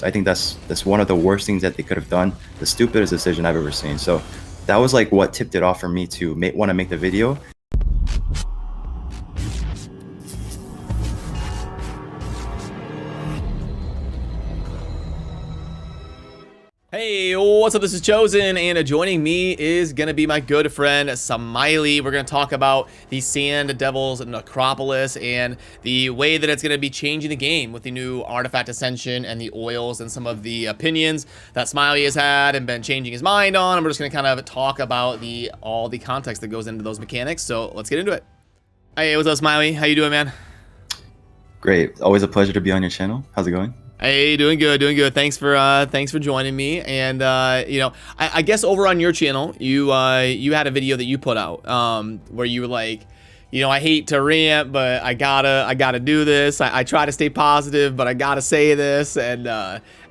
I think that's one of the worst things that they could have done. The stupidest decision I've ever seen. So that was like what tipped it off for me to want to make the video. Hey, what's up? This is Chosen, and joining me is gonna be my good friend Smiley. We're gonna talk about the Sand Devils Necropolis and the way that it's gonna be changing the game with the new Artifact Ascension and the oils and some of the opinions that Smiley has had and been changing his mind on. And we're just gonna kind of talk about all the context that goes into those mechanics. So let's get into it. Hey, what's up, Smiley? How you doing, man? Great. Always a pleasure to be on your channel. How's it going? Hey, doing good, doing good. Thanks for joining me. And you know, I guess over on your channel, you had a video that you put out where you were like, you know, I hate to rant, but I gotta do this. I try to stay positive, but I gotta say this. And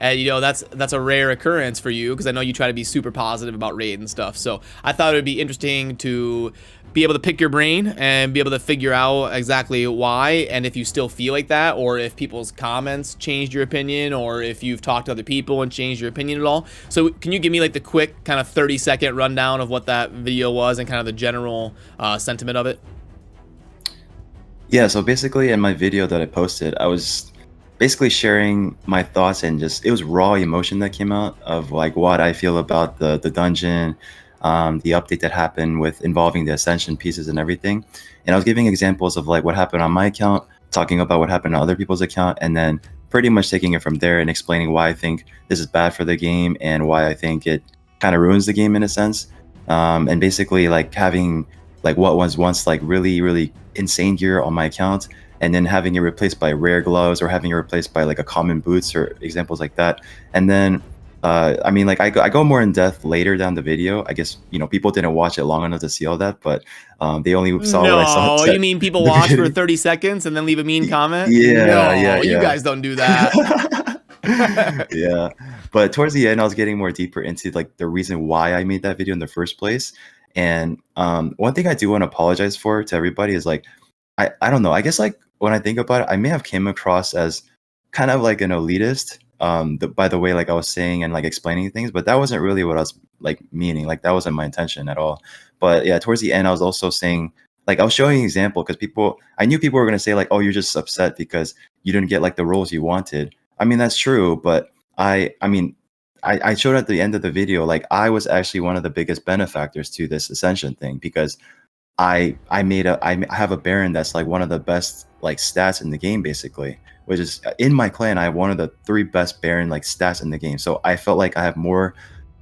you know, that's a rare occurrence for you, because I know you try to be super positive about raid and stuff. So I thought it would be interesting to be able to pick your brain and be able to figure out exactly why, and if you still feel like that, or if people's comments changed your opinion, or if you've talked to other people and changed your opinion at all. So can you give me like the quick kind of 30-second rundown of what that video was and kind of the general sentiment of it? Yeah, so basically in my video that I posted, I was basically sharing my thoughts, and just it was raw emotion that came out of like what I feel about the dungeon, the update that happened with involving the Ascension pieces and everything. And I was giving examples of like what happened on my account, talking about what happened on other people's account, and then pretty much taking it from there and explaining why I think this is bad for the game and why I think it kind of ruins the game in a sense. And basically like having like what was once like really insane gear on my account, and then having it replaced by rare gloves, or having it replaced by like a common boots, or examples like that. And then I mean, like I go more in depth later down the video. I guess, you know, people didn't watch it long enough to see all that, but they only saw what I saw. No, you mean people watch for 30 seconds and then leave a mean comment? Yeah, no, yeah. you guys don't do that. Yeah, but towards the end, I was getting more deeper into like the reason why I made that video in the first place. And one thing I do want to apologize for to everybody is like, I don't know. I guess like when I think about it, I may have came across as kind of like an elitist, by the way, like I was saying and like explaining things, but that wasn't really what I was like meaning. Like that wasn't my intention at all. But yeah, towards the end, I was also saying, like I was showing an example, because I knew people were gonna say like, oh, you're just upset because you didn't get like the roles you wanted. I mean, that's true, but I mean, I showed at the end of the video, like I was actually one of the biggest benefactors to this Ascension thing, because I have a Baron that's like one of the best like stats in the game, basically, which is in my clan. I have one of the 3 best Baron like stats in the game. So I felt like I have more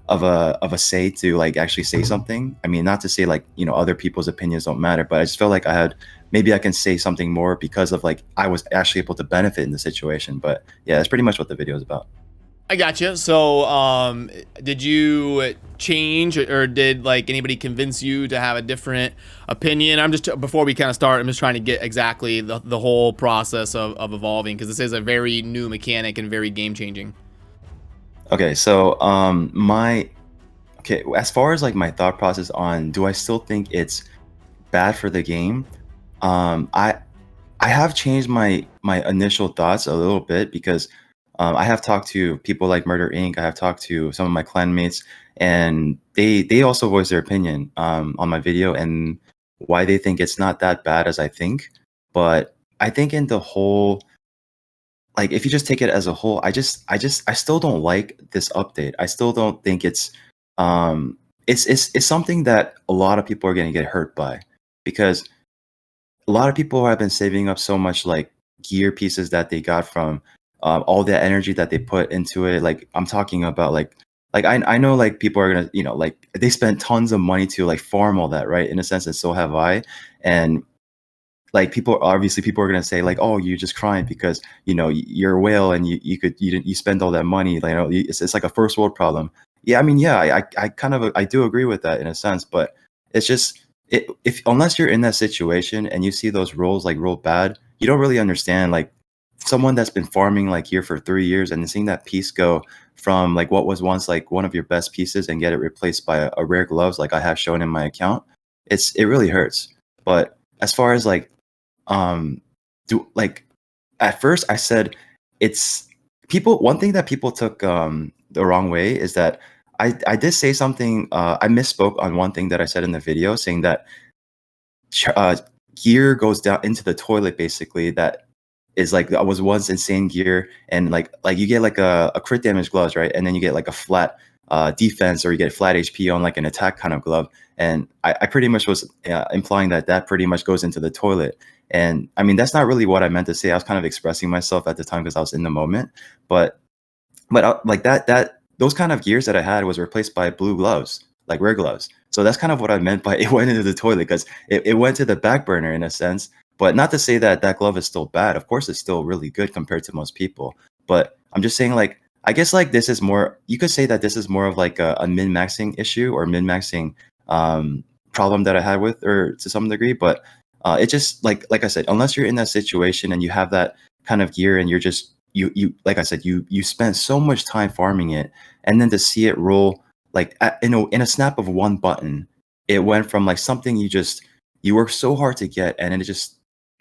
of a say to like actually say something. I mean, not to say like, you know, other people's opinions don't matter, but I just felt like maybe I can say something more because of like I was actually able to benefit in the situation. But yeah, that's pretty much what the video is about. I gotcha. So, did you change, or did like anybody convince you to have a different opinion? Before we kind of start, I'm just trying to get exactly the whole process of evolving, because this is a very new mechanic and very game changing. Okay, so as far as like my thought process on, do I still think it's bad for the game? I have changed my initial thoughts a little bit, because I have talked to people like Murder Inc. I have talked to some of my clanmates, and they also voiced their opinion on my video and why they think it's not that bad as I think. But I think in the whole, like if you just take it as a whole, I still don't like this update. I still don't think it's something that a lot of people are going to get hurt by, because a lot of people have been saving up so much like gear pieces that they got from all the energy that they put into it. Like I'm talking about like I know like people are gonna, you know, like they spent tons of money to like farm all that, right? In a sense, and so have I. And like people are gonna say like, oh, you're just crying because, you know, you're a whale and you spend all that money. Like, you know, it's like a first world problem. Yeah, I mean, yeah, I kind of I do agree with that in a sense, but it's just if unless you're in that situation and you see those roles like roll bad, you don't really understand like someone that's been farming like here for 3 years and seeing that piece go from like what was once like one of your best pieces and get it replaced by a rare gloves like I have shown in my account. It really hurts. But as far as like do like at first I said it's people, one thing that people took the wrong way is that I did say something. I misspoke on one thing that I said in the video, saying that gear goes down into the toilet, basically. That is like, I was once insane gear, and like you get like a crit damage gloves, right? And then you get like a flat defense, or you get flat HP on like an attack kind of glove. And I pretty much was implying that that pretty much goes into the toilet. And I mean, that's not really what I meant to say. I was kind of expressing myself at the time because I was in the moment. But like that those kind of gears that I had was replaced by blue gloves, like rare gloves. So that's kind of what I meant by it went into the toilet, because it went to the back burner in a sense. But not to say that that glove is still bad. Of course, it's still really good compared to most people. But I'm just saying, like, I guess like this is more, you could say that this is more of like a min-maxing issue, or min-maxing problem that I had with, or to some degree. But it just, like I said, unless you're in that situation and you have that kind of gear, and you're just, you like I said, you spend so much time farming it, and then to see it roll like in a snap of one button, it went from like something you worked so hard to get, and then it just,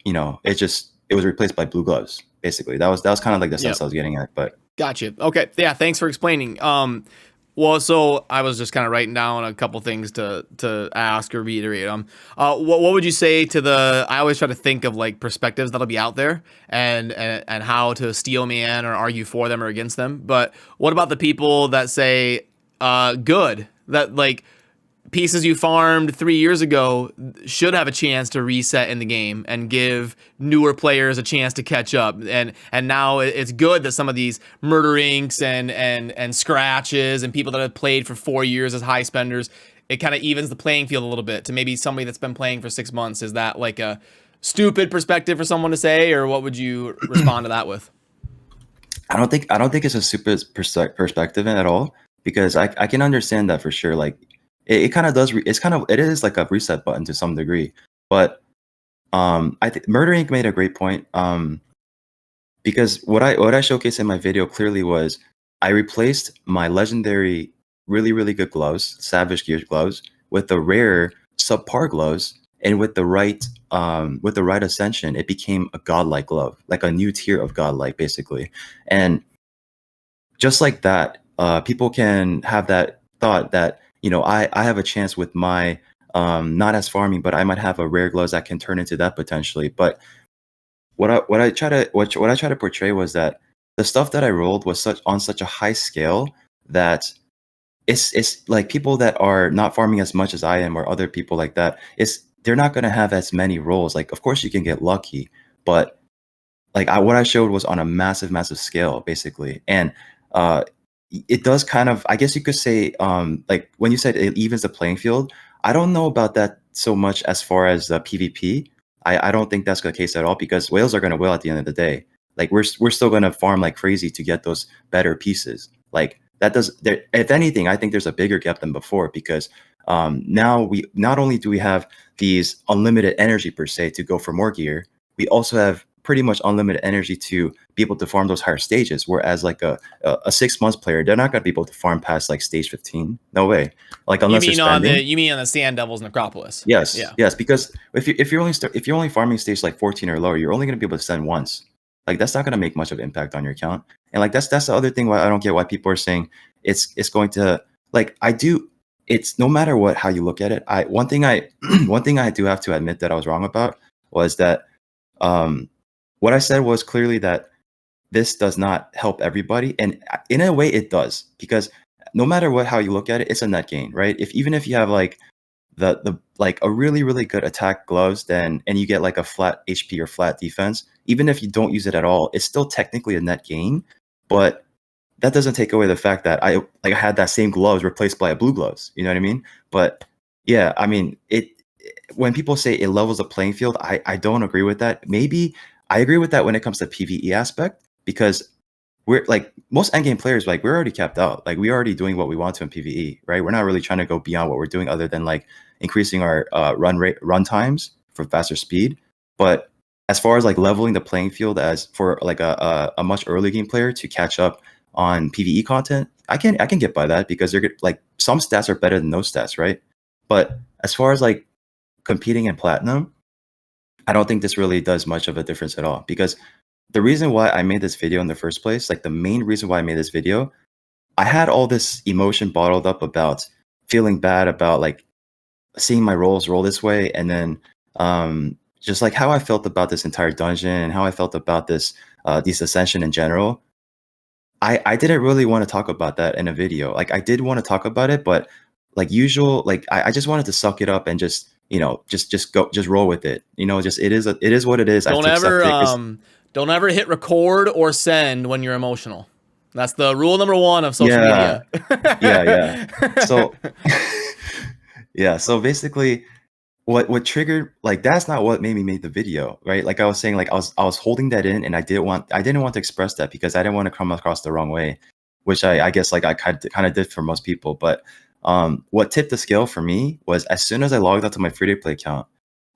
it was replaced by blue gloves. Basically, that was kind of like the sense I was getting at. But gotcha. Okay, yeah, thanks for explaining. Well, so I was just kind of writing down a couple things to ask or reiterate. What would you say to the? I always try to think of like perspectives that'll be out there, and how to steel man or argue for them or against them. But what about the people that say, good, that like pieces you farmed 3 years ago should have a chance to reset in the game and give newer players a chance to catch up, and now it's good that some of these murder inks and scratches and people that have played for 4 years as high spenders, it kind of evens the playing field a little bit to maybe somebody that's been playing for 6 months. Is that like a stupid perspective for someone to say, or what would you respond to that with? I don't think it's a super perspective at all, because I can understand that for sure. Like it kind of does. It is like a reset button to some degree. But I think Murder Inc. made a great point. Because what I showcased in my video clearly was, I replaced my legendary, really good gloves, Savage Gear gloves, with the rare subpar gloves, and with the right ascension, it became a godlike glove, like a new tier of godlike, basically. And just like that, people can have that thought that, I have a chance with my not as farming, but I might have a rare gloves that can turn into that potentially. But what I try to portray was that the stuff that I rolled was on such a high scale that it's like people that are not farming as much as I am, or other people like that, they're not going to have as many rolls. Like, of course you can get lucky, but like what I showed was on a massive scale, basically. And it does kind of, I guess you could say, like when you said it evens the playing field, I don't know about that so much as far as the PvP. I don't think that's the case at all, because whales are going to whale at the end of the day. Like we're still going to farm like crazy to get those better pieces. Like that does, if anything, I think there's a bigger gap than before, because now we not only do we have these unlimited energy per se to go for more gear, we also have pretty much unlimited energy to be able to farm those higher stages. Whereas like a 6 months player, they're not going to be able to farm past like stage 15. No way. Like unless you mean you're spending. you mean on the Sand Devils Necropolis? Yes. Yeah. Yes. Because if you're only farming stage like 14 or lower, you're only going to be able to send once. Like that's not going to make much of an impact on your account. And like that's the other thing why I don't get why people are saying it's going to, like, I do. It's no matter what, how you look at it. One thing I do have to admit that I was wrong about was that what I said was clearly that this does not help everybody, and in a way it does, because no matter what, how you look at it, it's a net gain, right? Even if you have like the like a really good attack gloves, and you get like a flat HP or flat defense, even if you don't use it at all, it's still technically a net gain. But that doesn't take away the fact that I had that same gloves replaced by a blue gloves. You know what I mean? But yeah, I mean when people say it levels the playing field, I don't agree with that. Maybe I agree with that when it comes to PvE aspect, because we're like most endgame players, like we're already capped out. Like we're already doing what we want to in PvE, right? We're not really trying to go beyond what we're doing, other than like increasing our run times for faster speed. But as far as like leveling the playing field, as for like a much early game player to catch up on PvE content, I can get by that, because they're like some stats are better than no stats, right? But as far as like competing in platinum, I don't think this really does much of a difference at all, because the reason why I made this video in the first place, like the main reason why I made this video, I had all this emotion bottled up about feeling bad about like seeing my roles roll this way, and then just like how I felt about this entire dungeon and how I felt about this ascension in general. I didn't really want to talk about that in a video. Like I did want to talk about it, but like usual, like I just wanted to suck it up and just just roll with it. Just it is what it is. I have Don't to accept ever it. don't ever hit record or send when you're emotional. That's the rule number 1 of social Yeah, media. yeah. So yeah, so basically what triggered, like that's not what made me make the video, right? Like I was saying, like I was holding that in, and I didn't want to express that because I didn't want to come across the wrong way, which I guess like I kind of did for most people. But what tipped the scale for me was as soon as I logged onto my free-to-play account,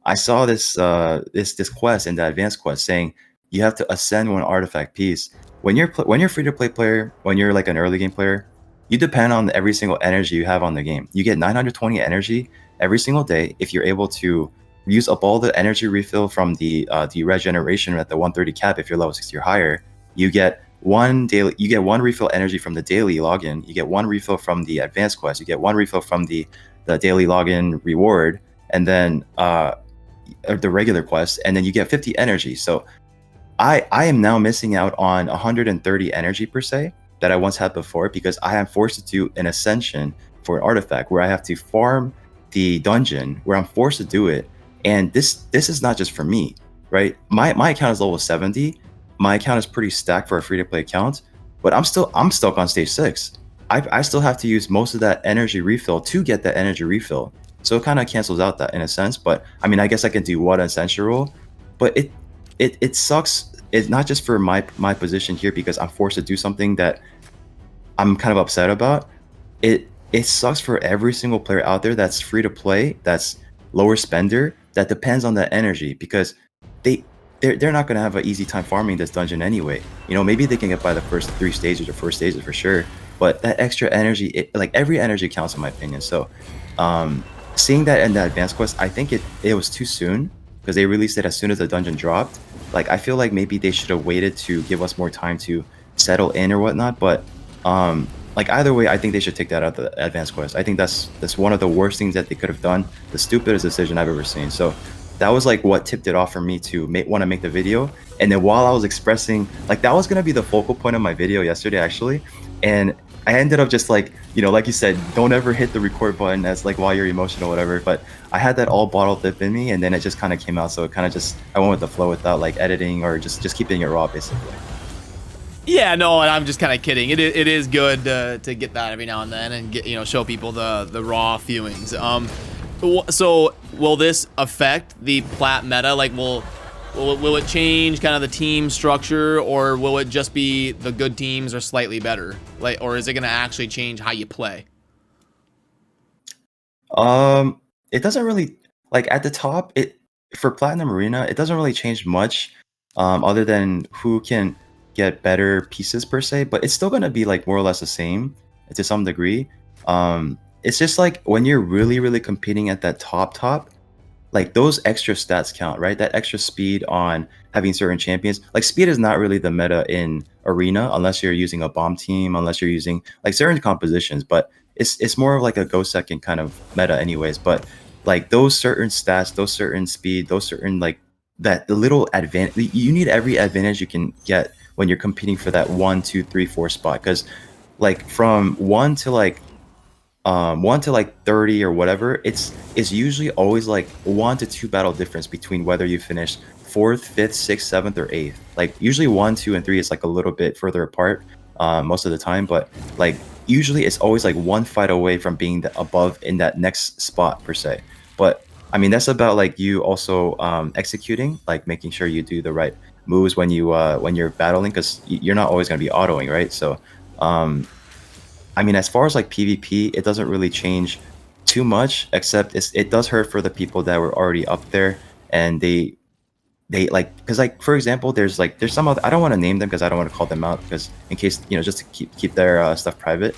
I saw this this quest in the advanced quest saying you have to ascend one artifact piece. When you're free-to-play player, when you're like an early game player, you depend on every single energy you have on the game. You get 920 energy every single day if you're able to use up all the energy refill from the regeneration at the 130 cap. If you're level 60 or higher, you get one refill energy from the daily login. You get one refill from the advanced quest. You get one refill from the daily login reward, and then the regular quest, and then you get 50 energy. So I am now missing out on 130 energy per se that I once had before because I am forced to do an ascension for an artifact where I have to farm the dungeon, where I'm forced to do it. And this is not just for me, right? My account is level 70. My account is pretty stacked for a free-to-play account, but I'm stuck on stage 6. I still have to use most of that energy refill to get that energy refill. So it kind of cancels out that in a sense. But I mean, I guess I can do one essential, but it sucks. It's not just for my position here because I'm forced to do something that I'm kind of upset about. It sucks for every single player out there that's free to play, that's lower spender, that depends on that energy because they're not gonna have an easy time farming this dungeon anyway. Maybe they can get by the first 3 stages or 4 stages for sure, but that extra energy, like every energy counts in my opinion. So seeing that in the advanced quest, I think it was too soon because they released it as soon as the dungeon dropped. Like I feel like maybe they should have waited to give us more time to settle in or whatnot. But like either way, I think they should take that out of the advanced quest. I think that's one of the worst things that they could have done. The stupidest decision I've ever seen. So that was like what tipped it off for me to want to make the video. And then while I was expressing, like that was gonna be the focal point of my video yesterday actually, and I ended up just like, like you said, don't ever hit the record button as like while you're emotional or whatever. But I had that all bottled up in me, and then it just kind of came out. So it kind of just, I went with the flow without like editing or just keeping it raw basically. Yeah, no, and I'm just kind of kidding. It is good to get that every now and then and get show people the raw feelings. So will this affect the plat meta? Like, will it change kind of the team structure, or will it just be the good teams are slightly better? Like, or is it going to actually change how you play? It doesn't really, like at the top, for Platinum Arena, it doesn't really change much, other than who can get better pieces per se, but it's still gonna be like more or less the same to some degree. It's just like when you're really competing at that top, like those extra stats count, right? That extra speed on having certain champions. Like speed is not really the meta in Arena unless you're using a bomb team, unless you're using like certain compositions, but it's more of like a go second kind of meta anyways. But like those certain stats, those certain speed, those certain like that little advantage, you need every advantage you can get when you're competing for that 1, 2, 3, 4 spot. Because like from 1 to like 30 or whatever, it's usually always like 1 to 2 battle difference between whether you finish 4th, 5th, 6th, 7th, or 8th. Like usually 1, 2, and 3 is like a little bit further apart most of the time, but like usually it's always like one fight away from being above in that next spot per se. But I mean, that's about like you also executing, like making sure you do the right moves when you're battling, because you're not always going to be autoing, right? So I mean, as far as like PvP, it doesn't really change too much, except it does hurt for the people that were already up there, and they like, because like for example, there's some other, I don't want to name them because I don't want to call them out, because in case just to keep their stuff private.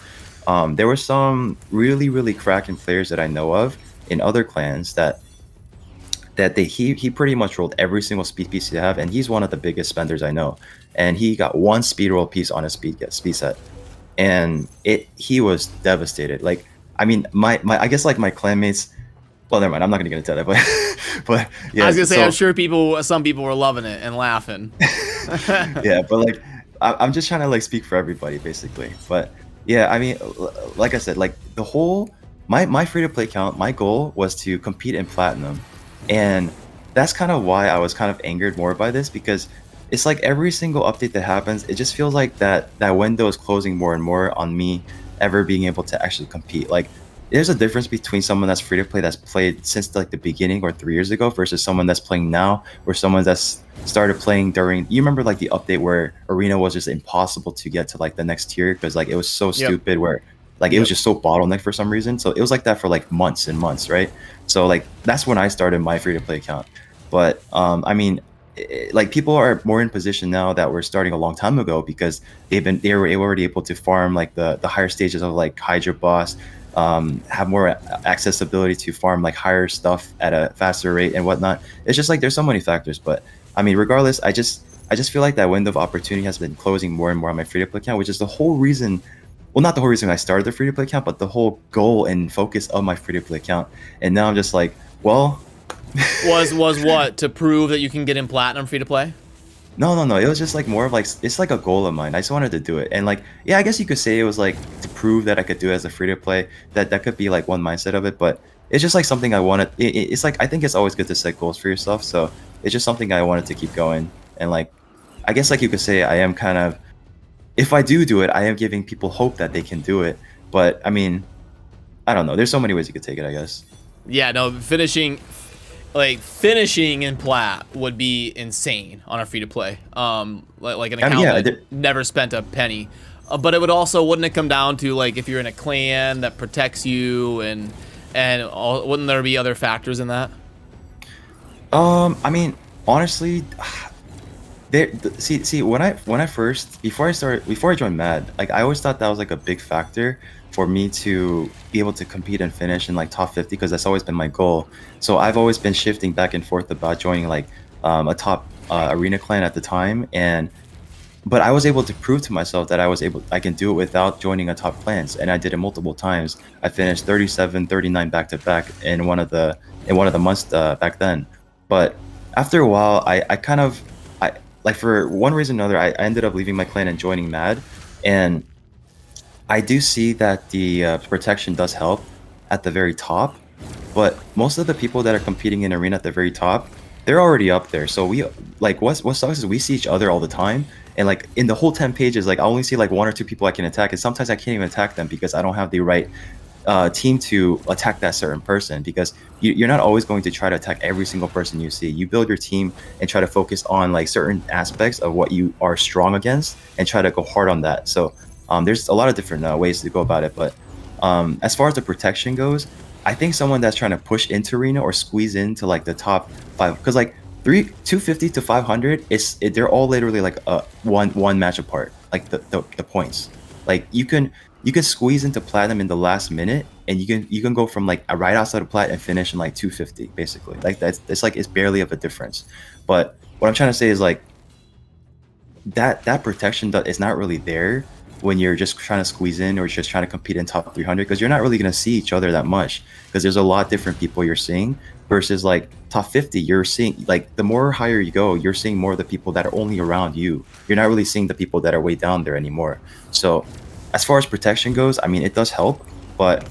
There were some really cracking players that I know of in other clans that that he pretty much rolled every single speed piece they have, and he's one of the biggest spenders I know. And he got one speed roll piece on his speed set, and he was devastated. Like, I mean, my I guess like my clanmates. Well, never mind. I'm not gonna get into that, but yeah. I was gonna say, I'm sure some people were loving it and laughing. Yeah, but like, I'm just trying to like speak for everybody, basically. But yeah, I mean, like I said, like the whole my free to play account, my goal was to compete in platinum, and that's kind of why I was kind of angered more by this, because it's like every single update that happens, it just feels like that window is closing more and more on me ever being able to actually compete. Like, there's a difference between someone that's free to play that's played since like the beginning or 3 years ago versus someone that's playing now, or someone that's started playing during, you remember like the update where arena was just impossible to get to like the next tier because like it was so stupid, where like it was just so bottlenecked for some reason. So it was like that for like months and months, right? So like that's when I started my free to play account. But I mean, like people are more in position now that were starting a long time ago because they were already able to farm like the higher stages of like Hydra boss, have more accessibility to farm like higher stuff at a faster rate and whatnot. It's just like there's so many factors. But I mean, regardless, I just feel like that window of opportunity has been closing more and more on my free to play account, which is the whole reason. Well, not the whole reason I started the free to play account, but the whole goal and focus of my free to play account. And now I'm just like, well. was what, to prove that you can get in platinum free to play? No. It was just like more of like, it's like a goal of mine. I just wanted to do it. And like, yeah, I guess you could say it was like to prove that I could do it as a free to play. That could be like one mindset of it, but it's just like something I wanted. It's like, I think it's always good to set goals for yourself. So it's just something I wanted to keep going. And like, I guess like you could say I am kind of, if I do it, I am giving people hope that they can do it. But I mean, I don't know. There's so many ways you could take it, I guess. Yeah, no, finishing in plat would be insane on a free to play. Like an account that never spent a penny. But it would also, wouldn't it come down to like if you're in a clan that protects you and wouldn't there be other factors in that? I mean, honestly, see when I first before I joined MAD, like I always thought that was like a big factor for me to be able to compete and finish in like top 50, because that's always been my goal. So I've always been shifting back and forth about joining like a top arena clan at the time, but I was able to prove to myself that I can do it without joining a top clans, and I did it multiple times. I finished 37, 39 back to back in one of the months back then. But after a while, I like for one reason or another, I ended up leaving my clan and joining MAD, and I do see that the protection does help at the very top, but most of the people that are competing in arena at the very top, they're already up there. So we like what sucks is we see each other all the time, and like in the whole 10 pages, like I only see like 1 or 2 people I can attack, and sometimes I can't even attack them because I don't have the right team to attack that certain person, because you're not always going to try to attack every single person you see. You build your team and try to focus on like certain aspects of what you are strong against and try to go hard on that. So there's a lot of different ways to go about it, but as far as the protection goes, I think someone that's trying to push into arena or squeeze into like the top 5, because like 250 to 500 they're all literally like one match apart, like the points. Like you can squeeze into platinum in the last minute, and you can go from like right outside of plat and finish in like 250 basically. Like it's like it's barely of a difference. But what I'm trying to say is like that protection is not really there when you're just trying to squeeze in or just trying to compete in top 300, because you're not really going to see each other that much, because there's a lot different people you're seeing, versus like top 50, you're seeing like the more higher you go, you're seeing more of the people that are only around you. You're not really seeing the people that are way down there anymore. So as far as protection goes, I mean, it does help, but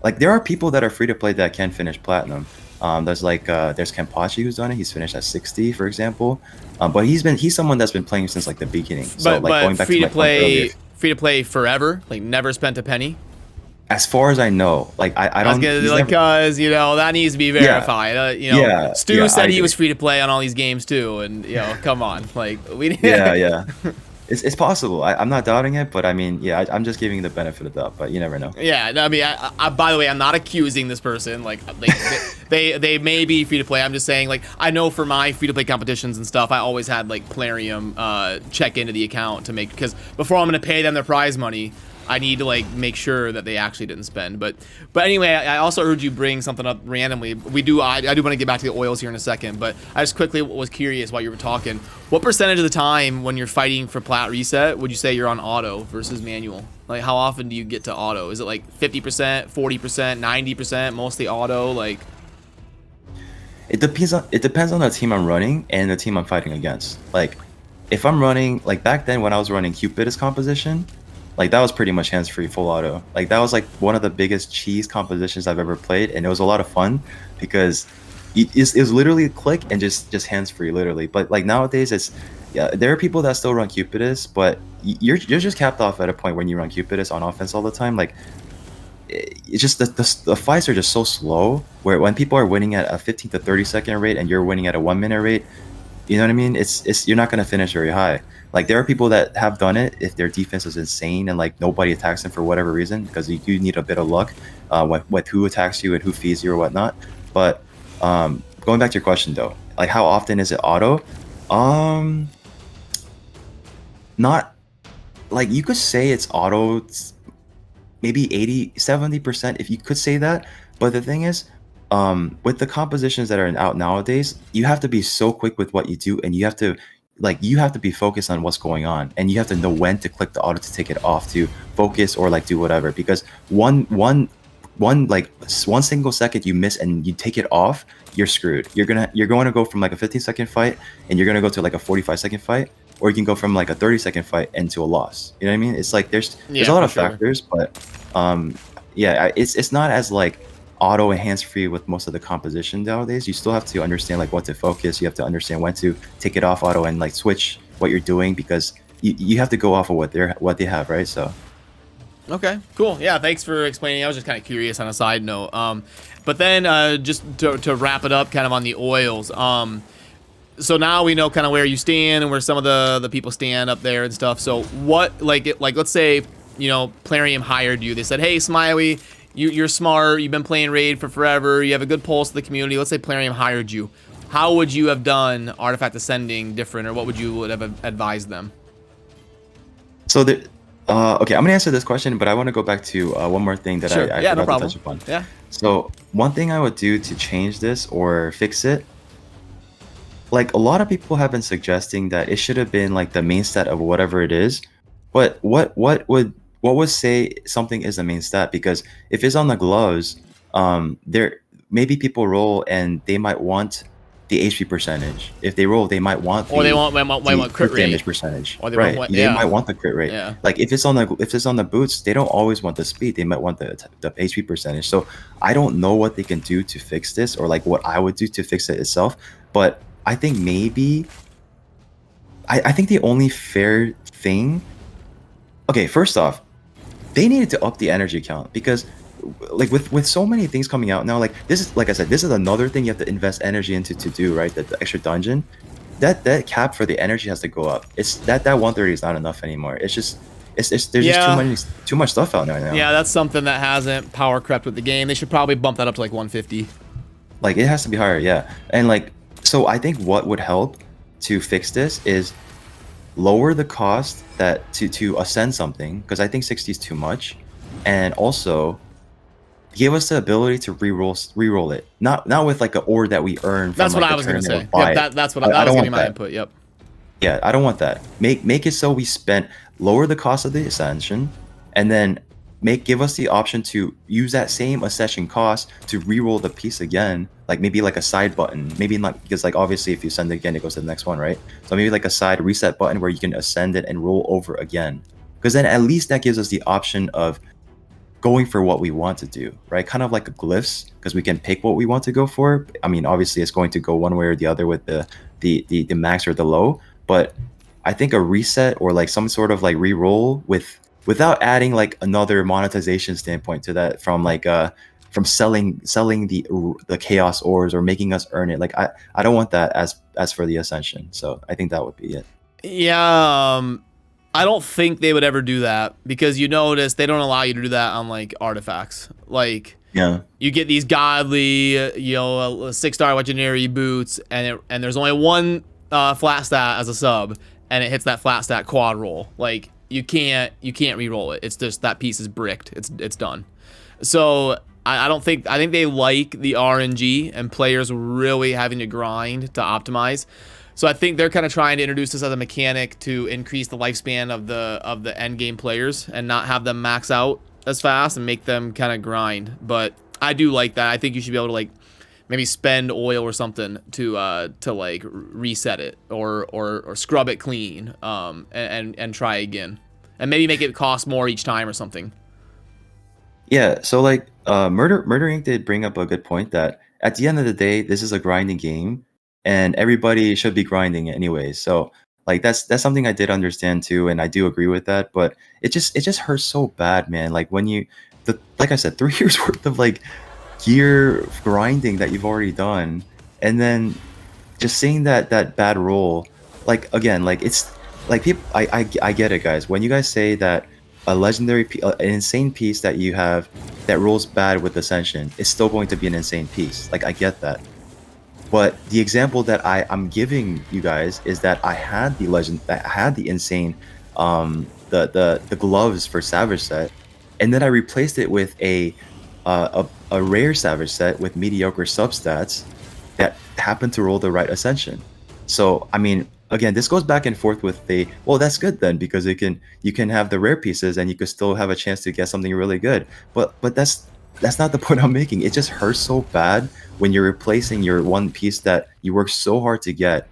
like there are people that are free to play that can finish platinum. There's Kenpachi who's done it. He's finished at 60, for example. But he's someone that's been playing since like the beginning. So but going back free to free to play forever, like never spent a penny. As far as I know, like I don't. Because you know that needs to be verified. You know, Stu said he was free to play on all these games too, and you know, come on, like we. Yeah. It's possible. I'm not doubting it, but I mean, yeah, I'm just giving the benefit of the doubt, but you never know. Yeah, no, I mean, I by the way, I'm not accusing this person. Like, they may be free to play. I'm just saying, like, I know for my free to play competitions and stuff, I always had like Plarium check into the account to make, because before I'm gonna pay them their prize money, I need to like make sure that they actually didn't spend. But anyway, I also heard you bring something up randomly. I do want to get back to the oils here in a second, but I just quickly was curious while you were talking. What percentage of the time when you're fighting for plat reset would you say you're on auto versus manual? Like how often do you get to auto? Is it like 50%, 40%, 90%, mostly auto? Like it depends on the team I'm running and the team I'm fighting against. Like if I'm running, like back then when I was running Cupidus composition, like that was pretty much hands-free full auto. Like that was like one of the biggest cheese compositions I've ever played, and it was a lot of fun because it was literally a click and just hands-free literally. But like nowadays it's, yeah, there are people that still run Cupidus, but you're just capped off at a point when you run Cupidus on offense all the time. Like it's just the fights are just so slow, where when people are winning at a 15 to 30 second rate and you're winning at a 1 minute rate, you know what I mean? It's you're not going to finish very high. Like there are people that have done it if their defense is insane and like nobody attacks them for whatever reason, because you do need a bit of luck with who attacks you and who feeds you or whatnot. But going back to your question though, like how often is it auto? Not like, you could say it's auto maybe 80-70% if you could say that. But the thing is, with the compositions that are out nowadays, you have to be so quick with what you do, and you have to be focused on what's going on, and you have to know when to click the auto to take it off, to focus or like do whatever, because one single second you miss and you take it off, you're screwed. You're going to go from like a 15-second fight and you're going to go to like a 45-second fight, or you can go from like a 30-second fight into a loss. You know what I mean? It's like there's a lot of factors, but yeah, it's not as like auto and hands-free with most of the composition nowadays. You still have to understand like what to focus. You have to understand when to take it off auto and like switch what you're doing, because you have to go off of what they have, right? So okay, cool. Yeah, thanks for explaining. I was just kind of curious on a side note. But then just to wrap it up kind of on the oils, so now we know kind of where you stand and where some of the people stand up there and stuff. So what, like let's say, you know, Plarium hired you. They said, hey, Smiley, you're smart. You've been playing Raid for forever. You have a good pulse of the community. Let's say Plarium hired you. How would you have done artifact ascending different, or what would you have advised them? So okay, I'm gonna answer this question, but I want to go back to one more thing that I forgot to touch upon. Yeah. So one thing I would do to change this or fix it, like a lot of people have been suggesting that it should have been like the main stat of whatever it is. But what would say something is the main stat? Because if it's on the gloves, there maybe people roll and they might want the HP percentage. If they roll, they might want or they want crit rate damage percentage. Or they right? They might want the crit rate. Yeah. Like if it's on the boots, they don't always want the speed. They might want the HP percentage. So I don't know what they can do to fix this, or like what I would do to fix it itself. But I think maybe I think the only fair thing. Okay, first off, they needed to up the energy count, because like with so many things coming out now, like this is, like I said, this is another thing you have to invest energy into to do, right? The extra dungeon, that cap for the energy has to go up. It's that 130 is not enough anymore. It's just there's just too much stuff out there now. Yeah, that's something that hasn't power crept with the game. They should probably bump that up to like 150. Like it has to be higher, yeah. And like, so I think what would help to fix this is lower the cost that to ascend something, because I think 60 is too much, and also give us the ability to re-roll it, not with like an ore that we earn from, that's like, what I was gonna say. Yep, that's what I was don't getting want my that. input. Yep. Yeah, I don't want that. Make it so we lower the cost of the ascension, and then give us the option to use that same ascension cost to re-roll the piece again, like maybe like a side button, maybe not, because like obviously if you ascend it again, it goes to the next one, right? So maybe like a side reset button where you can ascend it and roll over again, because then at least that gives us the option of going for what we want to do, right? Kind of like a glyphs, because we can pick what we want to go for. I mean, obviously it's going to go one way or the other with the max or the low, but I think a reset or like some sort of like re-roll without adding like another monetization standpoint to that, from like from selling the chaos ores or making us earn it. Like I don't want that as for the ascension. So I think that would be it. Yeah, I don't think they would ever do that, because you notice they don't allow you to do that on like artifacts. Like, yeah, you get these godly, a 6-star legendary boots, and there's only one flat stat as a sub, and it hits that flat stat quad roll. Like, you can't re-roll it. It's just that piece is bricked. It's done. So I think they like the RNG and players really having to grind to optimize. So I think they're kind of trying to introduce this as a mechanic to increase the lifespan of the end game players and not have them max out as fast and make them kind of grind. But I do like that. I think you should be able to like maybe spend oil or something to like reset it or scrub it clean and try again, and maybe make it cost more each time or something. Yeah, so like Murder Inc. did bring up a good point that at the end of the day, this is a grinding game, and everybody should be grinding anyway. So like that's something I did understand too, and I do agree with that. But it just hurts so bad, man. Like when like I said, 3 years worth of like gear grinding that you've already done, and then just seeing that bad roll, like again, like it's like people. I get it, guys. When you guys say that a legendary, an insane piece that you have that rolls bad with Ascension is still going to be an insane piece. Like I get that, but the example that I'm giving you guys is that I had the insane, the gloves for Savage set, and then I replaced it with a rare Savage set with mediocre substats that happened to roll the right Ascension. So I mean, again, this goes back and forth with the, well, that's good then, because you can have the rare pieces and you could still have a chance to get something really good. But that's not the point I'm making. It just hurts so bad when you're replacing your one piece that you worked so hard to get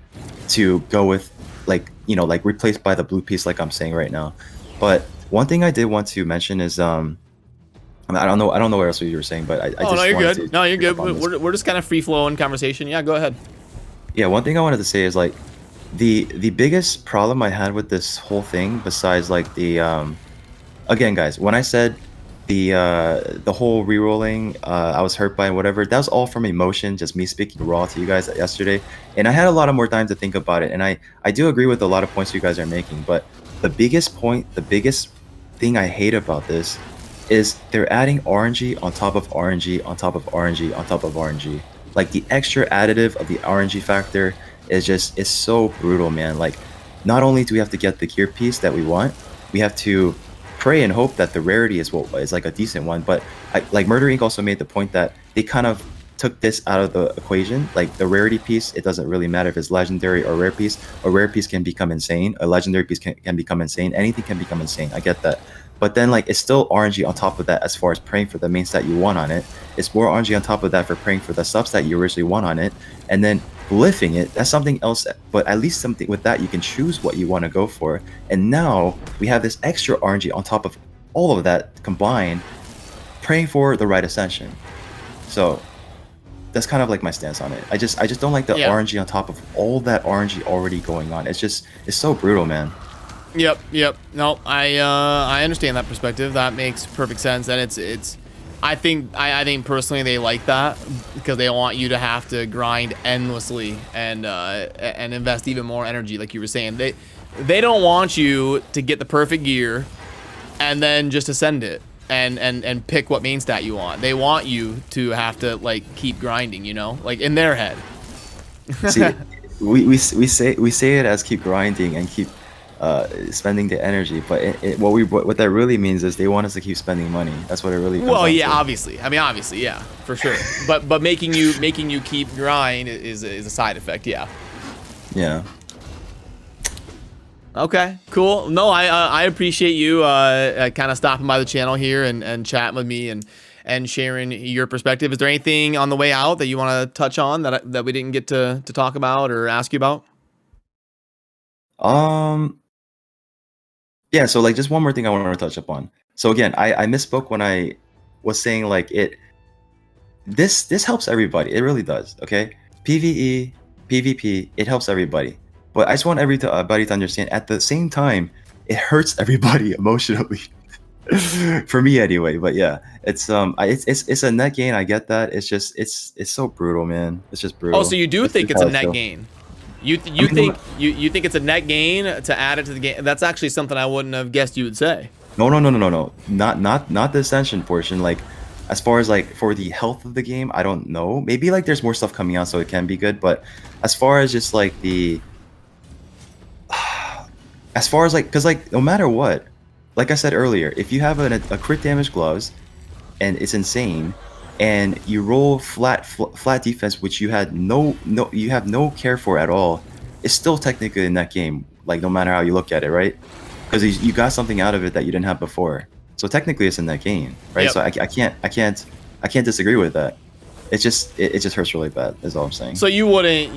to go with, like, you know, like replaced by the blue piece, like I'm saying right now. But one thing I did want to mention is I mean, I don't know what else you were saying, but I just no, you're wanted good. to No, you're good. We're just kind of free flowing conversation. Yeah, go ahead. Yeah, one thing I wanted to say is like the biggest problem I had with this whole thing, besides like the again, guys, when I said the whole re-rolling, I was hurt by and whatever, that was all from emotion, just me speaking raw to you guys yesterday, and I had a lot of more time to think about it, and I do agree with a lot of points you guys are making, but the biggest thing I hate about this is they're adding RNG on top of RNG on top of RNG on top of RNG. Like the extra additive of the RNG factor is so brutal, man. Like, not only do we have to get the gear piece that we want, we have to pray and hope that the rarity is like a decent one. But like Murder Inc. also made the point that they kind of took this out of the equation. Like the rarity piece, it doesn't really matter if it's legendary or rare piece. A rare piece can become insane. A legendary piece can become insane. Anything can become insane. I get that. But then like it's still RNG on top of that as far as praying for the main stat you want on it. It's more RNG on top of that for praying for the substat you originally want on it. And then glyphing it, that's something else. But at least something with that, you can choose what you want to go for. And now we have this extra RNG on top of all of that combined, praying for the right ascension. So that's kind of like my stance on it. I just don't like the RNG on top of all that RNG already going on. It's so brutal, man. Yep. No, I understand that perspective. That makes perfect sense. And it's I think personally they like that because they want you to have to grind endlessly and invest even more energy, like you were saying. They don't want you to get the perfect gear and then just ascend it and pick what main stat you want. They want you to have to like keep grinding, you know, like in their head. See, we say it as keep grinding and keep spending the energy, but what that really means is they want us to keep spending money. That's what it really comes well, down yeah, to. obviously. I mean, obviously, yeah, for sure. but making you keep grind is a side effect, yeah. Yeah. Okay, cool. No, I appreciate you kind of stopping by the channel here and chatting with me and sharing your perspective. Is there anything on the way out that you want to touch on that we didn't get to talk about or ask you about? Yeah, so like just one more thing I want to touch upon. So again, I misspoke when I was saying like this helps everybody. It really does. Okay, PvE, PvP, it helps everybody. But I just want everybody to understand at the same time, it hurts everybody emotionally. For me anyway. But yeah, it's a net gain. I get that. It's just it's so brutal, man. It's just brutal. Oh, so you do think it's a net gain? You think it's a net gain to add it to the game? That's actually something I wouldn't have guessed you would say. No. Not the ascension portion. Like, as far as like for the health of the game, I don't know. Maybe like there's more stuff coming out, so it can be good. But as far as just like the as far as like, because like no matter what, like I said earlier, if you have a crit damage gloves and it's insane, and you roll flat defense, which you had you have no care for at all, it's still technically in that game. Like no matter how you look at it, right? Because you got something out of it that you didn't have before. So technically, it's in that game, right? Yep. So I can't disagree with that. It's just it just hurts really bad. Is all I'm saying. So you wouldn't.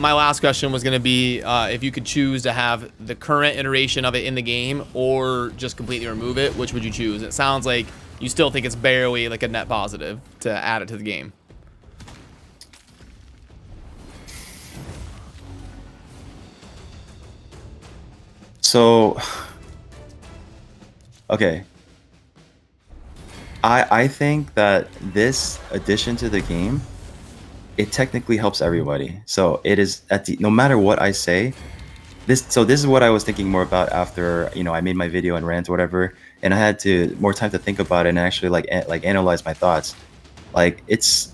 My last question was going to be if you could choose to have the current iteration of it in the game or just completely remove it, which would you choose? It sounds like you still think it's barely like a net positive to add it to the game. So, okay. I think that this addition to the game, it technically helps everybody. So it is no matter what I say, this is what I was thinking more about after, you know, I made my video and rant or whatever, and I had more time to think about it and actually like analyze my thoughts. Like it's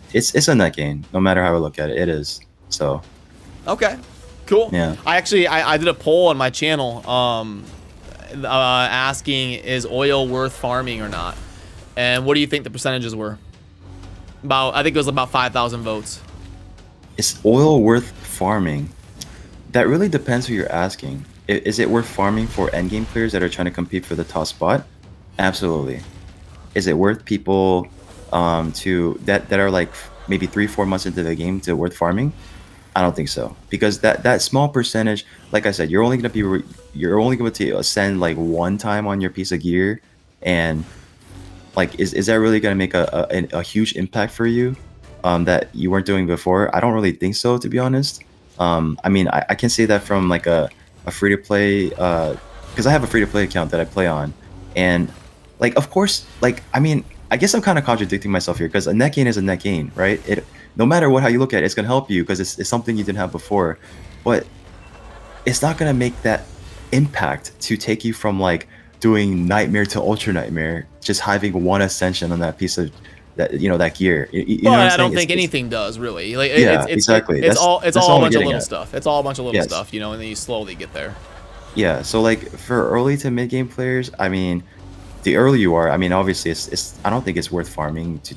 a net gain, no matter how I look at it. It is. So. Okay. Cool. Yeah. I did a poll on my channel asking, is oil worth farming or not? And what do you think the percentages were? I think it was about 5,000 votes. Is oil worth farming? That really depends who you're asking. Is it worth farming for endgame players that are trying to compete for the top spot? Absolutely. Is it worth people that are like maybe 3-4 months into the game to worth farming? I don't think so, because that small percentage, like I said, you're only going to ascend like one time on your piece of gear, and like is that really going to make a huge impact for you that you weren't doing before? I don't really think so, to be honest. I mean, I can say that from like a free to play, because I have a free to play account that I play on, and like of course, like I mean, I guess I'm kind of contradicting myself here, because a net gain is a net gain, right? No matter how you look at it, it's gonna help you because it's something you didn't have before, but it's not gonna make that impact to take you from like doing nightmare to ultra nightmare, just having one ascension on that piece of that gear. You know what I'm I don't saying? think anything does really. Like yeah, exactly. It's all a bunch of little stuff. It's all a bunch of little Yes. stuff, you know, and then you slowly get there. Yeah. So like for early to mid game players, I mean, the earlier you are, I mean, obviously, I don't think it's worth farming to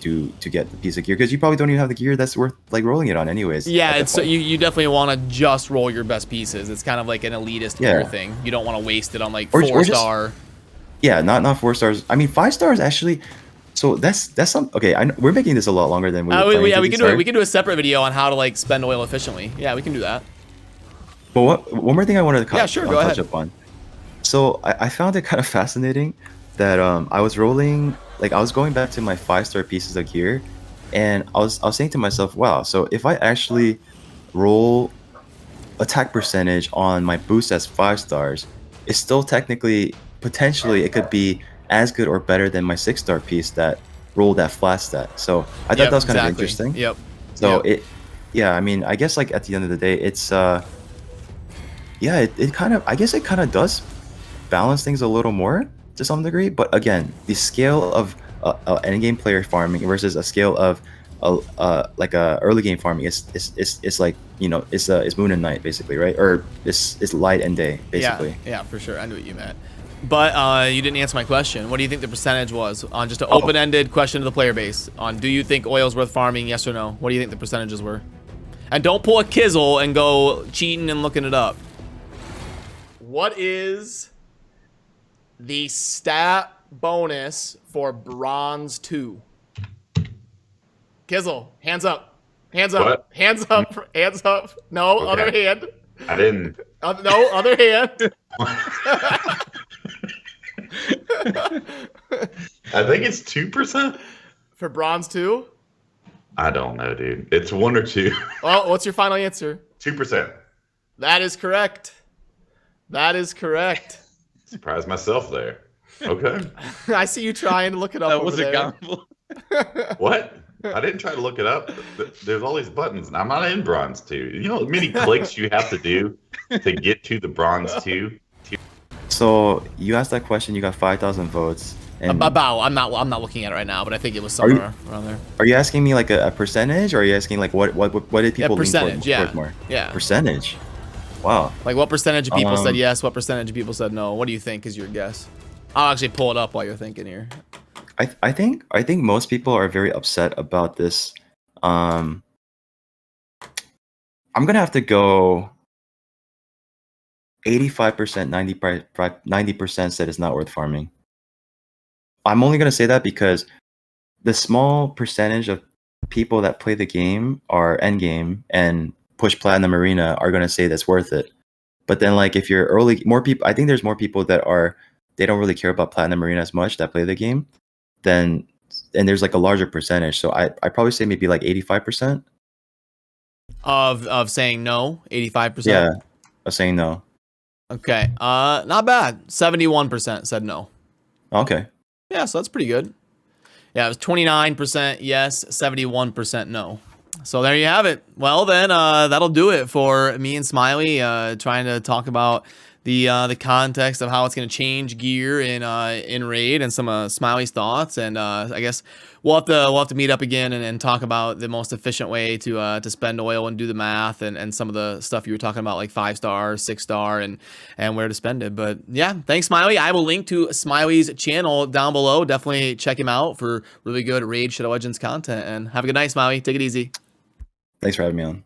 get the piece of gear, because you probably don't even have the gear that's worth like rolling it on anyways. Yeah, it's so you definitely want to just roll your best pieces. It's kind of like an elitist gear thing. You don't want to waste it on like 4-star. Yeah, not 4 stars. I mean, 5 stars actually. So that's some okay. We're making this a lot longer than we. We can do it. We can do a separate video on how to like spend oil efficiently. Yeah, we can do that. But one more thing I wanted to touch ahead. upon. So I found it kind of fascinating that I was rolling, like I was going back to my 5-star pieces of gear, and I was saying to myself, wow, so if I actually roll attack percentage on my boost as 5 stars, it's still technically, potentially, it could be as good or better than my 6-star piece that rolled that flat stat. So I thought that was kind of interesting. Yep. So I mean, I guess like at the end of the day, it's it kind of, I guess it kind of does balance things a little more to some degree, but again, the scale of endgame player farming versus a scale of like a early game farming is like, you know, it's moon and night basically, right? Or it's light and day basically. Yeah, for sure. I knew what you meant. But you didn't answer my question. What do you think the percentage was on just an open-ended question to the player base on do you think oil's worth farming, yes or no? What do you think the percentages were? And don't pull a Kizzle and go cheating and looking it up. What is the stat bonus for Bronze 2? Kizzle, hands up. Hands up. What? Hands up. Hands up. No, okay. Other hand. I didn't. No, other hand. I think it's 2%. For Bronze 2? I don't know, dude. It's 1 or 2. Well, what's your final answer? 2%. That is correct. That is correct. Surprised myself there. Okay. I see you trying to look it up. That was a gamble. What? I didn't try to look it up. There's all these buttons, and I'm not in Bronze 2. You know how many clicks you have to do to get to the Bronze 2? So you asked that question, you got 5,000 votes. And I'm not looking at it right now, but I think it was somewhere around there. Are you asking me like a percentage, or are you asking like what did people lean percentage, toward more? Yeah. Percentage. Wow. Like, what percentage of people said Um, yes? What percentage of people said no? What do you think is your guess? I'll actually pull it up while you're thinking here. I think most people are very upset about this. I'm gonna have to go 85%, 90% said it's not worth farming. I'm only gonna say that because the small percentage of people that play the game are endgame and push Platinum Arena are gonna say that's worth it. But then, like, if you're early, more people. I think there's more people that they don't really care about Platinum Arena as much that play the game. Then, and there's like a larger percentage. So I probably say maybe like 85%. Of saying no, 85%. Yeah, of saying no. Okay. Not bad. 71% said no. Okay. Yeah, so that's pretty good. Yeah, it was 29% yes, 71% no. So there you have it. Well then, that'll do it for me and Smiley trying to talk about the context of how it's going to change gear in Raid and some of Smiley's thoughts. And I guess we'll have to meet up again and talk about the most efficient way to spend oil and do the math and some of the stuff you were talking about, like 5-star, 6-star, and where to spend it. But yeah, thanks, Smiley. I will link to Smiley's channel down below. Definitely check him out for really good Raid Shadow Legends content. And have a good night, Smiley. Take it easy. Thanks for having me on.